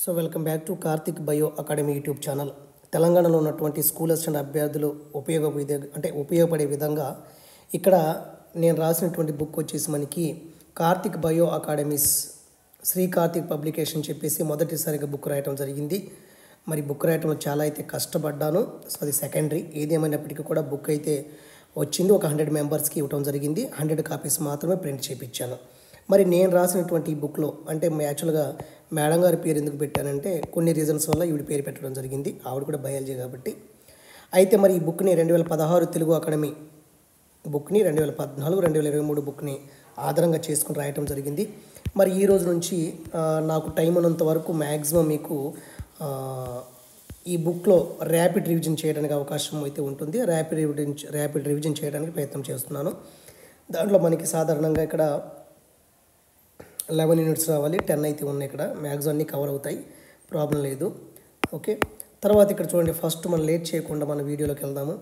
So welcome back to Karthik bio academy YouTube channel. తెలంగాణలో ఉన్నటువంటి school assistant అభ్యర్థులు ఉపయోగపడే విధంగా ఇక్కడ నేను రాసినటువంటి బుక్ వచ్చేసి మనకి Karthik Bio Academies Sri Karthik Publication చెప్పేసి మొదటిసారిగా బుక్ రాయటం జరిగింది. మరి బుక్ రాయటంలో చాలా అయితే కష్టపడ్డాను. సో అది సెకండరీ. ఏదేమైనప్పటికీ కూడా బుక్ అయితే వచ్చింది. ఒక 100 మెంబర్స్కి ఇవ్వడం జరిగింది. 100 కాపీస్ మాత్రమే ప్రింట్ చేయించాను. మరి నేను రాసినటువంటి ఈ బుక్లో అంటే యాక్చువల్గా మేడం గారి పేరు ఎందుకు పెట్టానంటే కొన్ని రీజన్స్ వల్ల ఈవిడ పేరు పెట్టడం జరిగింది. ఆవిడ కూడా బయాలజీ కాబట్టి. అయితే మరి ఈ బుక్ని 2016 తెలుగు అకాడమీ బుక్ని 2014, 2023 బుక్ని ఆధారంగా చేసుకుని రాయటం జరిగింది. మరి ఈ రోజు నుంచి నాకు టైం ఉన్నంత వరకు మ్యాక్సిమం మీకు ఈ బుక్లో ర్యాపిడ్ రివిజన్ చేయడానికి అవకాశం అయితే ఉంటుంది. ర్యాపిడ్ రివిజన్ చేయడానికి ప్రయత్నం చేస్తున్నాను. దాంట్లో మనకి సాధారణంగా ఇక్కడ 11 యూనిట్స్ రావాలి. 10 అయితే ఉన్నాయి. ఇక్కడ మ్యాక్సిమం అన్నీ కవర్ అవుతాయి, ప్రాబ్లం లేదు. ఓకే, తర్వాత ఇక్కడ చూడండి, ఫస్ట్ మనం లేట్ చేయకుండా మన వీడియోలోకి వెళ్దాము.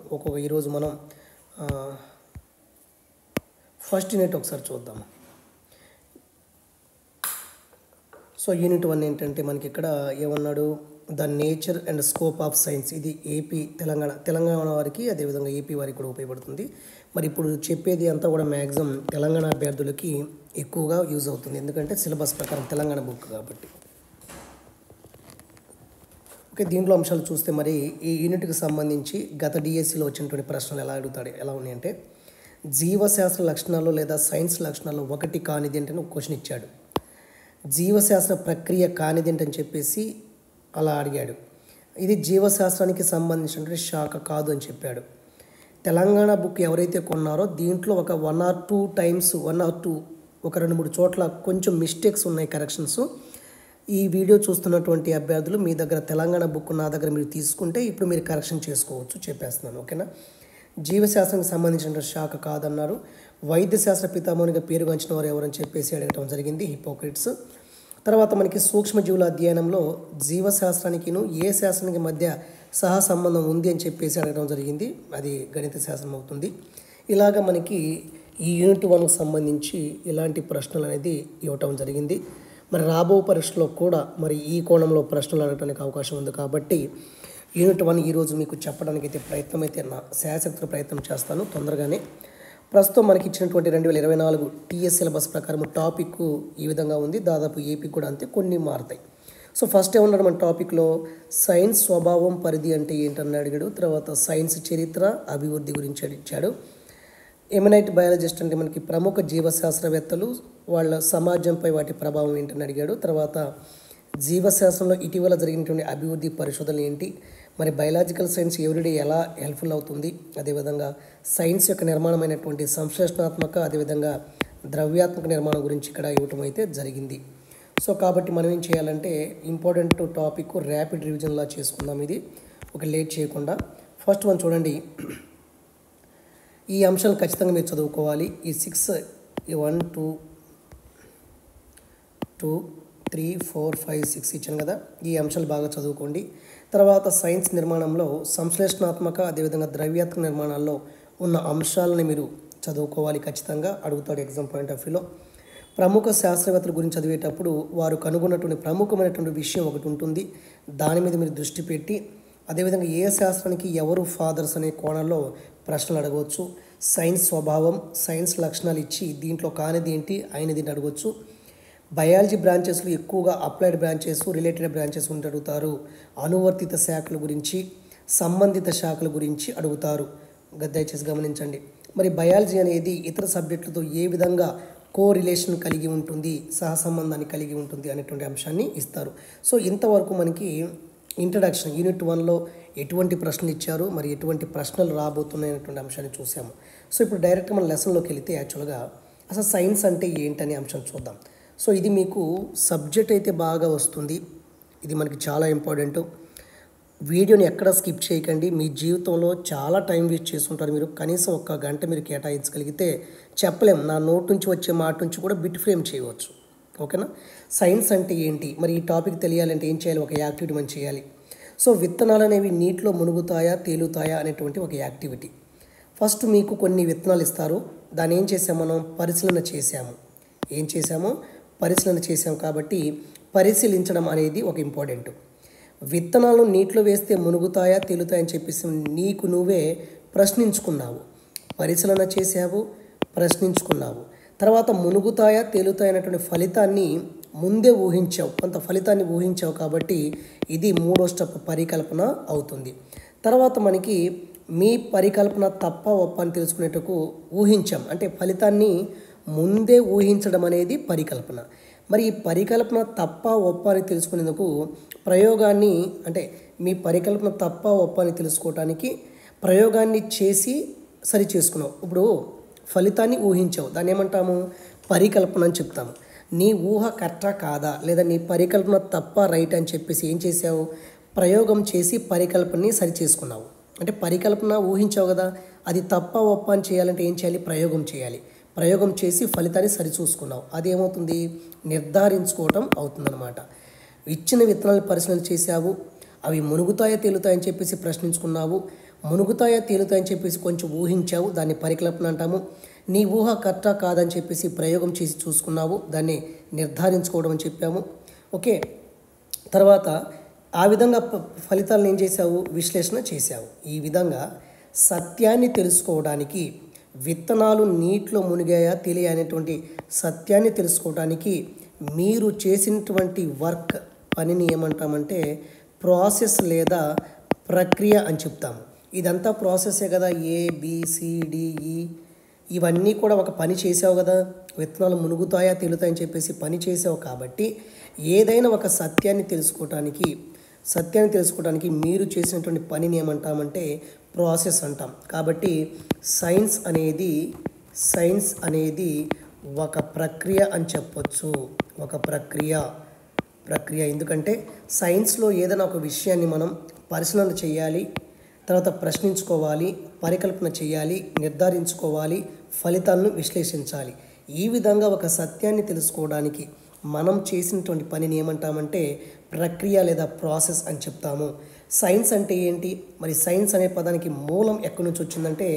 ఈరోజు మనం ఫస్ట్ యూనిట్ ఒకసారి చూద్దాము. సో యూనిట్ 1 ఏంటంటే మనకి ఇక్కడ ఏమన్నాడు, the nature and scope of science. ఇది ఏపీ తెలంగాణ వారికి, అదేవిధంగా ఏపీ వారికి కూడా ఉపయోగపడుతుంది. మరి ఇప్పుడు చెప్పేది అంతా కూడా మ్యాక్సిమం తెలంగాణ అభ్యర్థులకి ఎక్కువగా యూజ్ అవుతుంది, ఎందుకంటే సిలబస్ ప్రకారం తెలంగాణ బుక్ కాబట్టి. ఓకే, దీంట్లో అంశాలు చూస్తే మరి ఈ యూనిట్కి సంబంధించి గత డిఎస్సిలో వచ్చినటువంటి ప్రశ్నలు ఎలా ఉన్నాయంటే, జీవశాస్త్ర లక్షణాలు లేదా సైన్స్ లక్షణాలు ఒకటి కానిది అంటే ఒక క్వశ్చన్ ఇచ్చాడు. జీవశాస్త్ర ప్రక్రియ కానిది అని చెప్పేసి అలా అడిగాడు. ఇది జీవశాస్త్రానికి సంబంధించినటువంటి శాఖ కాదు అని చెప్పాడు. తెలంగాణ బుక్ ఎవరైతే కొన్నారో దీంట్లో ఒక 1 or 2 టైమ్స్ ఒక 2-3 చోట్ల కొంచెం మిస్టేక్స్ ఉన్నాయి, కరెక్షన్స్. ఈ వీడియో చూస్తున్నటువంటి అభ్యర్థులు మీ దగ్గర తెలంగాణ బుక్ నా దగ్గర మీరు తీసుకుంటే ఇప్పుడు మీరు కరెక్షన్ చేసుకోవచ్చు, చెప్పేస్తున్నాను. ఓకేనా. జీవశాస్త్రానికి సంబంధించిన శాఖ కాదన్నారు. వైద్యశాస్త్ర పితామహునిగా పేరుగాంచిన వారు ఎవరని చెప్పేసి అడగటం జరిగింది, హిపోక్రేట్స్. తర్వాత మనకి సూక్ష్మజీవుల అధ్యయనంలో జీవశాస్త్రానికిను ఏ శాస్త్రానికి మధ్య సహా సంబంధం ఉంది అని చెప్పేసి అడగడం జరిగింది, అది గణిత శాస్త్రం అవుతుంది. ఇలాగ మనకి ఈ యూనిట్ 1కు సంబంధించి ఇలాంటి ప్రశ్నలు అనేది ఇవ్వటం జరిగింది. మరి రాబో పరీక్షలో కూడా మరి ఈ కోణంలో ప్రశ్నలు అడగడానికి అవకాశం ఉంది కాబట్టి యూనిట్ 1 ఈరోజు మీకు చెప్పడానికి అయితే ప్రయత్నం అయితే శాయశక్తుల ప్రయత్నం చేస్తాను తొందరగానే. ప్రస్తుతం మనకి ఇచ్చినటువంటి 2024 టీఎస్ సిలబస్ ప్రకారం టాపిక్ ఈ విధంగా ఉంది. దాదాపు ఏపీ కూడా అంతే, కొన్ని మారుతాయి. సో ఫస్ట్ ఏమన్నాడు మన టాపిక్లో, సైన్స్ స్వభావం పరిధి అంటే ఏంటని అడిగాడు. తర్వాత సైన్స్ చరిత్ర అభివృద్ధి గురించి ఇచ్చాడు. ఎమినైట్ బయాలజిస్ట్ అంటే మనకి ప్రముఖ జీవశాస్త్రవేత్తలు, వాళ్ళ సమాజంపై వాటి ప్రభావం ఏంటని అడిగాడు. తర్వాత జీవశాస్త్రంలో ఇటీవల జరిగినటువంటి అభివృద్ధి పరిశోధనలు ఏంటి, మరి బయలాజికల్ సైన్స్ ఎవ్రీడే ఎలా హెల్ప్ఫుల్ అవుతుంది, అదేవిధంగా సైన్స్ యొక్క నిర్మాణమైనటువంటి సంశ్లేషణాత్మక అదేవిధంగా ద్రవ్యాత్మక నిర్మాణం గురించి ఇక్కడ ఇవ్వటం అయితే జరిగింది. సో కాబట్టి మనం ఏం చేయాలంటే ఇంపార్టెంట్ టాపిక్ ర్యాపిడ్ రివిజన్లా చేసుకుందాం. ఇది ఒక లేట్ చేయకుండా ఫస్ట్ వన్ చూడండి. ఈ అంశాలు ఖచ్చితంగా మీరు చదువుకోవాలి. ఈ 1 2 3 4 5 6 ఇచ్చాను కదా, ఈ అంశాలు బాగా చదువుకోండి. తర్వాత సైన్స్ నిర్మాణంలో సంశ్లేషణాత్మక అదేవిధంగా ద్రవ్యాత్మక నిర్మాణాల్లో ఉన్న అంశాలని మీరు చదువుకోవాలి, ఖచ్చితంగా అడుగుతాడు ఎగ్జామ్ పాయింట్ ఆఫ్ వ్యూలో. ప్రముఖ శాస్త్రవేత్తల గురించి చదివేటప్పుడు వారు కనుగొన్నటువంటి ప్రముఖమైనటువంటి విషయం ఒకటి ఉంటుంది, దాని మీద మీరు దృష్టి పెట్టి అదేవిధంగా ఏ శాస్త్రానికి ఎవరు ఫాదర్స్ అనే కోణంలో ప్రశ్నలు అడగవచ్చు. సైన్స్ స్వభావం, సైన్స్ లక్షణాలు ఇచ్చి దీంట్లో కానిది ఏంటి అయినది అడగవచ్చు. బయాలజీ బ్రాంచెస్లో ఎక్కువగా అప్లైడ్ బ్రాంచెస్, రిలేటెడ్ బ్రాంచెస్ ఉంటే అడుగుతారు. అనువర్తిత శాఖల గురించి, సంబంధిత శాఖల గురించి అడుగుతారు, దయచేసి గమనించండి. మరి బయాలజీ అనేది ఇతర సబ్జెక్టులతో ఏ విధంగా కోరిలేషన్ కలిగి ఉంటుంది, సహసంబంధాన్ని కలిగి ఉంటుంది అనేటువంటి అంశాన్ని ఇస్తారు. సో ఇంతవరకు మనకి ఇంట్రడక్షన్ యూనిట్ 1లో ఎటువంటి ప్రశ్నలు ఇచ్చారు, మరి ఎటువంటి ప్రశ్నలు రాబోతున్నాయి అనేటువంటి అంశాన్ని చూసాము. సో ఇప్పుడు డైరెక్ట్గా మన లెసన్లోకి వెళితే యాక్చువల్గా అసలు సైన్స్ అంటే ఏంటనే అంశం చూద్దాం. సో ఇది మీకు సబ్జెక్ట్ అయితే బాగా వస్తుంది, ఇది మనకి చాలా ఇంపార్టెంట్. వీడియోని ఎక్కడ స్కిప్ చేయకండి. మీ జీవితంలో చాలా టైం వేస్ట్ చేస్తుంటారు మీరు. కనీసం 1 గంట మీరు కేటాయించగలిగితే చెప్పలేం, నా నోట్ నుంచి వచ్చే మాట నుంచి కూడా బిట్ ఫ్రేమ్ చేయవచ్చు. ఓకేనా. సైన్స్ అంటే ఏంటి, మరి ఈ టాపిక్ తెలియాలంటే ఏం చేయాలి, ఒక యాక్టివిటీ మనం చేయాలి. సో విత్తనాలు అనేవి నీటిలో మునుగుతాయా తేలుతాయా అనేటువంటి ఒక యాక్టివిటీ. ఫస్ట్ మీకు కొన్ని విత్తనాలు ఇస్తారు, దాన్ని ఏం చేసాము మనం, పరిశీలన చేసాము. కాబట్టి పరిశీలించడం అనేది ఒక ఇంపార్టెంట్. విత్తనాలను నీటిలో వేస్తే మునుగుతాయా తేలుతాయని చెప్పేసి నీకు నువ్వే ప్రశ్నించుకున్నావు, పరిశీలన చేసావు, ప్రశ్నించుకున్నావు. తర్వాత మునుగుతాయా తేలుతాయా అనేటువంటి ఫలితాన్ని ముందే ఊహించావు, కొంత ఫలితాన్ని ఊహించావు. కాబట్టి ఇది మూడో స్టెప్ పరికల్పన అవుతుంది. తర్వాత మనకి మీ పరికల్పన తప్ప ఒప్ప అని తెలుసుకునేటకు ఊహించాం, అంటే ఫలితాన్ని ముందే ఊహించడం అనేది పరికల్పన. మరి ఈ పరికల్పన తప్ప ఒప్ప అని తెలుసుకునేందుకు ప్రయోగాన్ని, అంటే మీ పరికల్పన తప్ప ఒప్ప అని తెలుసుకోవటానికి ప్రయోగాన్ని చేసి సరి చేసుకున్నావు. ఇప్పుడు ఫలితాన్ని ఊహించావు, దాన్ని ఏమంటాము? పరికల్పన అని చెప్తాము. నీ ఊహ కరెక్టా కాదా, లేదా నీ పరికల్పన తప్ప రైట్ అని చెప్పేసి ఏం చేసావు? ప్రయోగం చేసి పరికల్పనని సరి చేసుకున్నావు. అంటే పరికల్పన ఊహించావు కదా, అది తప్ప ఒప్ప అని చేయాలంటే ఏం చేయాలి? ప్రయోగం చేయాలి. ప్రయోగం చేసి ఫలితాన్ని సరి చూసుకున్నావు. అది ఏమవుతుంది? నిర్ధారించుకోవటం అవుతుందన్నమాట. ఇచ్చిన విత్తనాలు పరిశీలన చేసావు, అవి మునుగుతాయా తేలుతాయని చెప్పేసి ప్రశ్నించుకున్నావు, మునుగుతాయా తేలుతాయని చెప్పేసి కొంచెం ఊహించావు, దాన్ని పరికల్పన అంటాము. నీ ఊహ కరెక్టా కాదని చెప్పేసి ప్రయోగం చేసి చూసుకున్నావు, దాన్ని నిర్ధారించుకోవడం అని చెప్పాము. ఓకే, తర్వాత ఆ విధంగా ఫలితాలను ఏం చేసావు? విశ్లేషణ చేసావు. ఈ విధంగా సత్యాన్ని తెలుసుకోవడానికి, విత్తనాలు నీటిలో మునిగాయా తెలియ అనేటువంటి సత్యాన్ని తెలుసుకోవడానికి మీరు చేసినటువంటి వర్క్, పనిని ఏమంటామంటే ప్రాసెస్ లేదా ప్రక్రియ అని చెప్తాము. ఇదంతా ప్రాసెసే కదా. ABCDE ఇవన్నీ కూడా ఒక పని చేసావు కదా. విత్తనాలు మునుగుతాయా తేలుతాయని చెప్పేసి పని చేసావు. కాబట్టి ఏదైనా ఒక సత్యాన్ని తెలుసుకోవడానికి మీరు చేసినటువంటి పనిని ఏమంటామంటే ప్రాసెస్ అంటాం. కాబట్టి సైన్స్ అనేది ఒక ప్రక్రియ అని చెప్పొచ్చు. ఒక ప్రక్రియ. ఎందుకంటే సైన్స్లో ఏదైనా ఒక విషయాన్ని మనం పరిశీలన చేయాలి, తర్వాత ప్రశ్నించుకోవాలి, పరికల్పన చేయాలి, నిర్ధారించుకోవాలి, ఫలితాలను విశ్లేషించాలి. ఈ విధంగా ఒక సత్యాన్ని తెలుసుకోవడానికి మనం చేసినటువంటి పనిని ఏమంటామంటే ప్రక్రియ లేదా ప్రాసెస్ అని చెప్తాము. సైన్స్ అంటే ఏంటి? మరి సైన్స్ అనే పదానికి మూలం ఎక్కడి నుంచి వచ్చిందంటే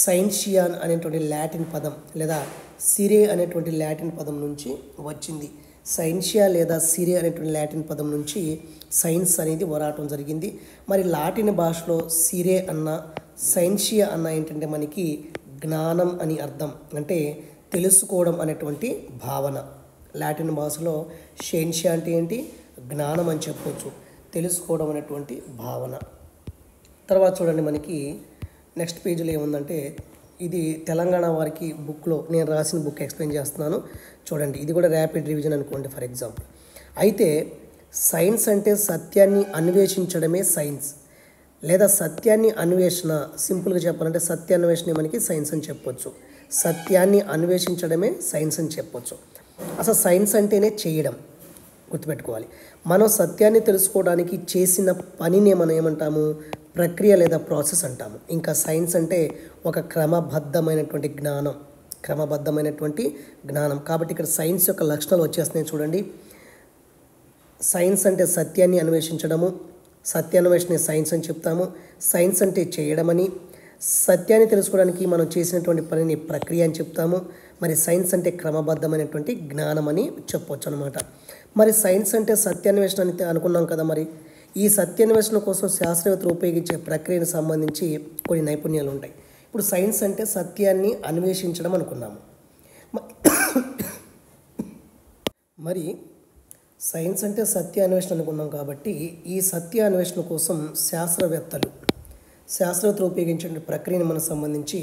సైన్షియాన్ అనేటువంటి లాటిన్ పదం లేదా సిరే అనేటువంటి లాటిన్ పదం నుంచి వచ్చింది. సైన్షియా లేదా సిరే అనేటువంటి లాటిన్ పదం నుంచి సైన్స్ అనేది వరాటం జరిగింది. మరి లాటిన్ భాషలో సిరే అన్న సైన్షియా అన్న ఏంటంటే మనకి జ్ఞానం అని అర్థం, అంటే తెలుసుకోవడం అనేటువంటి భావన. లాటిన్ భాషలో సైన్షియా అంటే ఏంటి? జ్ఞానం అని చెప్పొచ్చు, తెలుసుకోవడం అనేటువంటి భావన. తర్వాత చూడండి, మనకి నెక్స్ట్ పేజీలో ఏముందంటే, ఇది తెలంగాణ వారికి బుక్లో నేను రాసిన బుక్ ఎక్స్ప్లెయిన్ చేస్తున్నాను చూడండి. ఇది కూడా ర్యాపిడ్ రివిజన్ అనుకోండి ఫర్ ఎగ్జాంపుల్. అయితే సైన్స్ అంటే సత్యాన్ని అన్వేషించడమే సైన్స్, లేదా సత్యాన్ని అన్వేషణ. సింపుల్గా చెప్పాలంటే సత్యాన్వేషణ మనకి సైన్స్ అని చెప్పొచ్చు. సత్యాన్ని అన్వేషించడమే సైన్స్ అని చెప్పొచ్చు. అసలు సైన్స్ అంటేనే చేయడం, గుర్తుపెట్టుకోవాలి. మనం సత్యాన్ని తెలుసుకోవడానికి చేసిన పనిని మనం ఏమంటాము? ప్రక్రియ లేదా ప్రాసెస్ అంటాము. ఇంకా సైన్స్ అంటే ఒక క్రమబద్ధమైనటువంటి జ్ఞానం. కాబట్టి ఇక్కడ సైన్స్ యొక్క లక్షణాలు వచ్చేస్తున్నాయి చూడండి. సైన్స్ అంటే సత్యాన్ని అన్వేషించడము, సత్యాన్వేషణ సైన్స్ అని చెప్తాము. సైన్స్ అంటే చేయడమని, సత్యాన్ని తెలుసుకోవడానికి మనం చేసినటువంటి పనిని ప్రక్రియ అని చెప్తాము. మరి సైన్స్ అంటే క్రమబద్ధమైనటువంటి జ్ఞానం అని చెప్పొచ్చు అనమాట. మరి సైన్స్ అంటే సత్యాన్వేషణ అని అనుకున్నాం కదా. మరి ఈ సత్యాన్వేషణ కోసం శాస్త్రవేత్తలు ఉపయోగించే ప్రక్రియకు సంబంధించి కొన్ని నైపుణ్యాలు ఉంటాయి. ఇప్పుడు సైన్స్ అంటే సత్యాన్ని అన్వేషించడం అనుకున్నాము. మరి సైన్స్ అంటే సత్య అన్వేషణ అనుకున్నాం. కాబట్టి ఈ సత్య అన్వేషణ కోసం శాస్త్రవేత్తలు ఉపయోగించే ప్రక్రియను మనకు సంబంధించి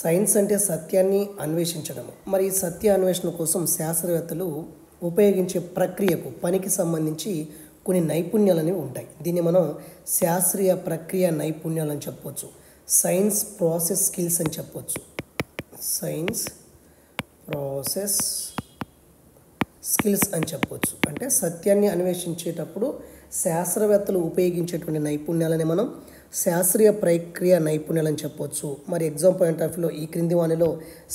సైన్స్ అంటే సత్యాన్ని అన్వేషించడం. మరి ఈ సత్య అన్వేషణ కోసం శాస్త్రవేత్తలు ఉపయోగించే ప్రక్రియకు, పనికి సంబంధించి కొన్ని నైపుణ్యాలు అనేవి ఉంటాయి. దీన్ని మనం శాస్త్రీయ ప్రక్రియ నైపుణ్యాలు అని చెప్పొచ్చు. సైన్స్ ప్రాసెస్ స్కిల్స్ అని చెప్పొచ్చు. సైన్స్ ప్రాసెస్ స్కిల్స్ అని చెప్పొచ్చు. అంటే సత్యాన్ని అన్వేషించేటప్పుడు శాస్త్రవేత్తలు ఉపయోగించేటువంటి నైపుణ్యాలని మనం శాస్త్రీయ ప్రక్రియ నైపుణ్యాలు అని చెప్పొచ్చు. మరి ఎగ్జామ్ పాయింట్ ఆఫ్ వ్యూలో ఈ క్రింది వానిలో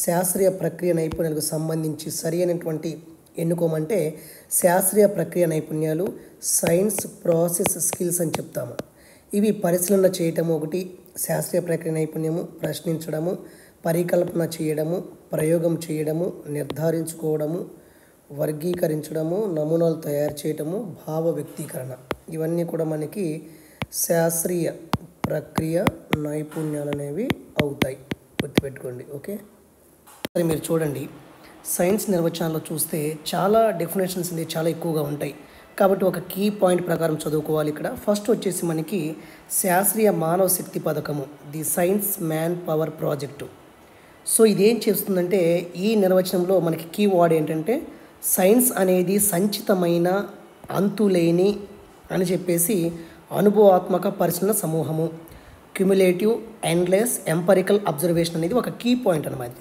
శాస్త్రీయ ప్రక్రియ నైపుణ్యాలకు సంబంధించి సరి అయినటువంటి ఎన్నుకోమంటే శాస్త్రీయ ప్రక్రియ నైపుణ్యాలు సైన్స్ ప్రాసెస్ స్కిల్స్ అని చెప్తాము. ఇవి పరిశీలన చేయటము ఒకటి శాస్త్రీయ ప్రక్రియ నైపుణ్యము, ప్రశ్నించడము, పరికల్పన చేయడము, ప్రయోగం చేయడము, నిర్ధారించుకోవడము, వర్గీకరించడము, నమూనాలు తయారు చేయటము, భావ వ్యక్తీకరణ, ఇవన్నీ కూడా మనకి శాస్త్రీయ ప్రక్రియ నైపుణ్యాలు అనేవి అవుతాయి. గుర్తుపెట్టుకోండి. ఓకే, సరే మీరు చూడండి, సైన్స్ నిర్వచనాల్లో చూస్తే చాలా డెఫినేషన్స్ అనేది చాలా ఎక్కువగా ఉంటాయి. కాబట్టి ఒక కీ పాయింట్ ప్రకారం చదువుకోవాలి. ఇక్కడ ఫస్ట్ వచ్చేసి మనకి శాస్త్రీయ మానవ శక్తి పథకము, the science man power project. So ఇదేం చేస్తుందంటే ఈ నిర్వచనంలో మనకి కీ వర్డ్ ఏంటంటే సైన్స్ అనేది సంచితమైన, అంతులేని అని చెప్పేసి అనుభవాత్మక పరిశీలన సమూహము, క్యుములేటివ్ ఎండ్లెస్ ఎంపరికల్ అబ్జర్వేషన్ అనేది ఒక కీ పాయింట్ అనమాట.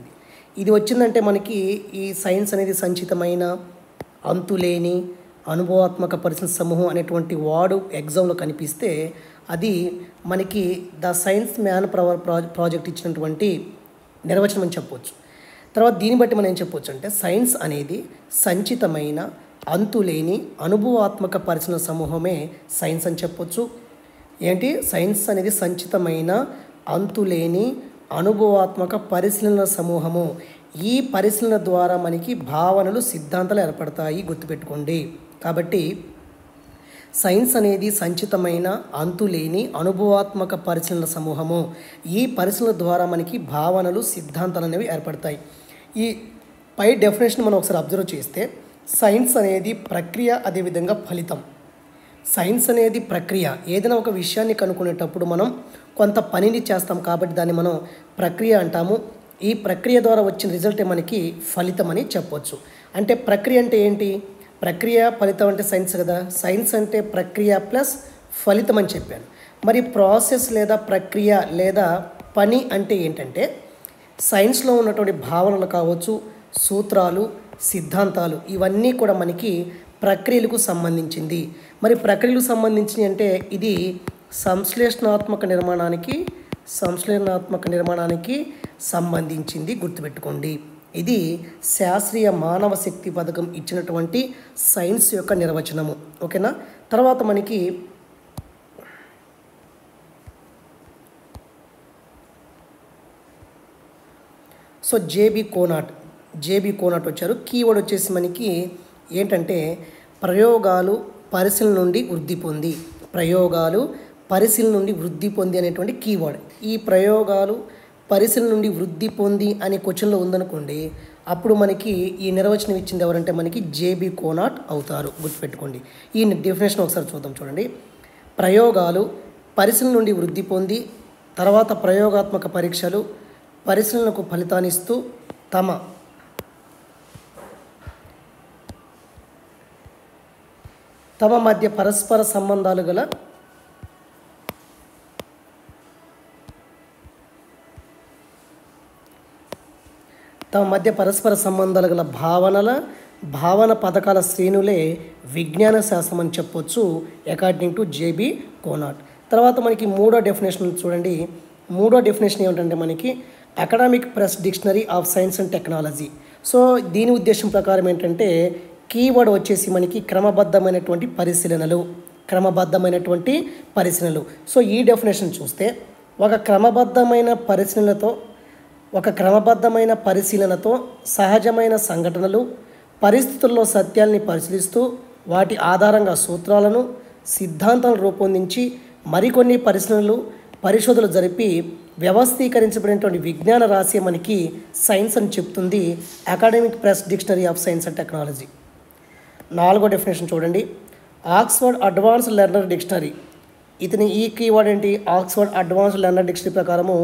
ఇది వచ్చిందంటే మనకి ఈ సైన్స్ అనేది సంచితమైన, అంతులేని, అనుభవాత్మక పరిశీలన సమూహం అనేటువంటి వర్డ్ ఎగ్జామ్లో కనిపిస్తే అది మనకి the science man power project ఇచ్చినటువంటి నిర్వచనం అని చెప్పవచ్చు. తర్వాత దీన్ని బట్టి మనం ఏం చెప్పవచ్చు అంటే సైన్స్ అనేది సంచితమైన, అంతులేని, అనుభవాత్మక పరిశీలన సమూహమే సైన్స్ అని చెప్పొచ్చు. ఏంటి, సైన్స్ అనేది సంచితమైన, అంతులేని, అనుభవాత్మక పరిశీలన సమూహము. ఈ పరిశీలన ద్వారా మనకి భావనలు, సిద్ధాంతాలు ఏర్పడతాయి. గుర్తుపెట్టుకోండి. కాబట్టి సైన్స్ అనేది సంచితమైన, అంతులేని, అనుభవాత్మక పరిశీలన సమూహము. ఈ పరిశీలన ద్వారా మనకి భావనలు, సిద్ధాంతాలు అనేవి ఏర్పడతాయి. ఈ పై డెఫినేషన్ మనం ఒకసారి అబ్జర్వ్ చేస్తే సైన్స్ అనేది ప్రక్రియ, అదేవిధంగా ఫలితం. సైన్స్ అనేది ప్రక్రియ. ఏదైనా ఒక విషయాన్ని కనుక్కునేటప్పుడు మనం కొంత పనిని చేస్తాం కాబట్టి దాన్ని మనం ప్రక్రియ అంటాము. ఈ ప్రక్రియ ద్వారా వచ్చిన రిజల్టే మనకి ఫలితం అని చెప్పవచ్చు. అంటే ప్రక్రియ అంటే ఏంటి, ప్రక్రియ ఫలితం అంటే సైన్స్ కదా. సైన్స్ అంటే ప్రక్రియ ప్లస్ ఫలితం అని చెప్పాను. మరి ప్రాసెస్ లేదా ప్రక్రియ లేదా పని అంటే ఏంటంటే సైన్స్లో ఉన్నటువంటి భావనలు కావచ్చు, సూత్రాలు, సిద్ధాంతాలు, ఇవన్నీ కూడా మనకి ప్రక్రియలకు సంబంధించింది. మరి ప్రక్రియలకు సంబంధించి అంటే ఇది సంశ్లేషణాత్మక నిర్మాణానికి సంబంధించింది. గుర్తుపెట్టుకోండి. ఇది శాస్త్రీయ మానవ శక్తి పథకం ఇచ్చినటువంటి సైన్స్ యొక్క నిర్వచనము. ఓకేనా. తర్వాత మనకి సో జేబీ కోనాట్ వచ్చారు. కీవర్డ్ వచ్చేసి మనకి ఏంటంటే ప్రయోగాలు పరిశీలన నుండి వృద్ధి పొంది అనేటువంటి కీవర్డ్. ఈ ప్రయోగాలు పరిశీలన నుండి వృద్ధి పొంది అనే క్వశ్చన్లో ఉందనుకోండి, అప్పుడు మనకి ఈ నిర్వచనం ఇచ్చింది ఎవరంటే మనకి జేబీ కోనాట్ అవుతారు. గుర్తుపెట్టుకోండి. ఈ డెఫినేషన్ ఒకసారి చూద్దాం. చూడండి, ప్రయోగాలు పరిశీలన నుండి వృద్ధి పొంది, తర్వాత ప్రయోగాత్మక పరీక్షలు పరిశీలనకు ఫలితాన్నిస్తూ తమ మధ్య పరస్పర సంబంధాలు గల భావన పథకాల శ్రేణులే విజ్ఞాన శాస్త్రం అని చెప్పొచ్చు అకార్డింగ్ టు జేబీ కోనాట్. తర్వాత మనకి మూడో డెఫినేషన్ చూడండి. మూడో డెఫినేషన్ ఏమిటంటే మనకి academic press dictionary of science and technology. So దీని ఉద్దేశం ప్రకారం ఏంటంటే కీవర్డ్ వచ్చేసి మనకి క్రమబద్ధమైనటువంటి పరిశీలనలు. సో ఈ డెఫినేషన్ చూస్తే ఒక క్రమబద్ధమైన పరిశీలనతో సహజమైన సంఘటనలు, పరిస్థితుల్లో సత్యాల్ని పరిశీలిస్తూ వాటి ఆధారంగా సూత్రాలను, సిద్ధాంతాలను రూపొందించి మరికొన్ని పరిశోధనలు జరిపి వ్యవస్థీకరించబడినటువంటి విజ్ఞాన రాశి మనకి సైన్స్ అని చెప్తుంది academic press dictionary of science and technology. నాలుగో డెఫినేషన్ చూడండి, ఆక్స్ఫర్డ్ అడ్వాన్స్డ్ లెర్నర్ డిక్షనరీ. ఈ కీవర్డ్ ఏంటి, ఆక్స్ఫర్డ్ అడ్వాన్స్డ్ లెర్నర్ డిక్షనరీ ప్రకారము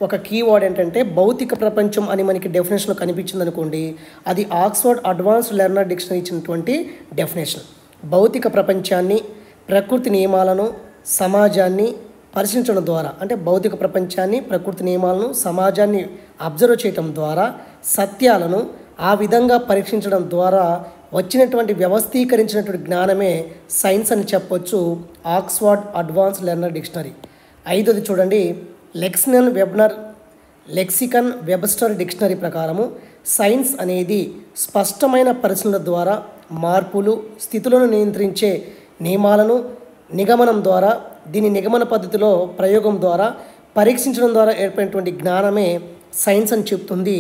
ఒక కీవర్డ్ ఏంటంటే భౌతిక ప్రపంచం అని మనకి డెఫినేషన్లో కనిపించింది అనుకోండి, అది ఆక్స్ఫర్డ్ అడ్వాన్స్డ్ లెర్నర్ డిక్షనరీ ఇచ్చినటువంటి డెఫినేషన్. భౌతిక ప్రపంచాన్ని, ప్రకృతి నియమాలను, సమాజాన్ని పరిశీలించడం ద్వారా, అంటే భౌతిక ప్రపంచాన్ని, ప్రకృతి నియమాలను, సమాజాన్ని అబ్జర్వ్ చేయడం ద్వారా, సత్యాలను ఆ విధంగా పరీక్షించడం ద్వారా వచ్చినటువంటి వ్యవస్థీకరించినటువంటి జ్ఞానమే సైన్స్ అని చెప్పొచ్చు ఆక్స్ఫర్డ్ అడ్వాన్స్డ్ లెర్నర్ డిక్షనరీ. ఐదోది చూడండి, లెక్సికన్ వెబ్స్టర్ డిక్షనరీ ప్రకారము సైన్స్ అనేది స్పష్టమైన పరిశీలన ద్వారా మార్పులు, స్థితులను నియంత్రించే నియమాలను నిగమనం ద్వారా, దీని నిగమన పద్ధతిలో ప్రయోగం ద్వారా పరీక్షించడం ద్వారా ఏర్పడినటువంటి జ్ఞానమే సైన్స్ అని చెప్తుంది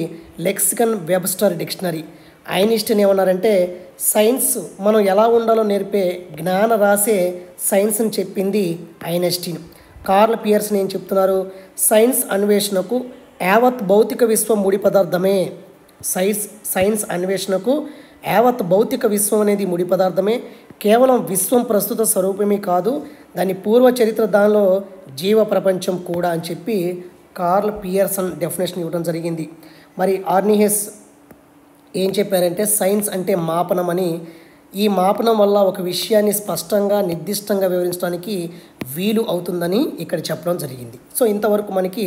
లెక్సికన్ వెబ్స్టర్ డిక్షనరీ. ఐన్స్టీన్ ఏమన్నారంటే సైన్స్ మనం ఎలా ఉండాలో నేర్పే జ్ఞాన రాసే సైన్స్ అని చెప్పింది ఐన్స్టీన్. కార్ల్ పియర్సన్ ఏం చెప్తున్నారు? సైన్స్ అన్వేషణకు యావత్ భౌతిక విశ్వం ముడి పదార్థమే. సైన్స్ అన్వేషణకు యావత్ భౌతిక విశ్వం అనేది ముడి పదార్థమే. కేవలం విశ్వం ప్రస్తుత స్వరూపమే కాదు, దాని పూర్వ చరిత్ర, దానిలో జీవ ప్రపంచం కూడా అని చెప్పి కార్ల్ పియర్సన్ డెఫినేషన్ ఇవ్వడం జరిగింది. మరి ఆర్నిహెస్ ఏం చెప్పారంటే సైన్స్ అంటే మాపనం అని. ఈ మాపనం వల్ల ఒక విషయాన్ని స్పష్టంగా నిర్దిష్టంగా వివరించడానికి వీలు అవుతుందని ఇక్కడ చెప్పడం జరిగింది. సో ఇంతవరకు మనకి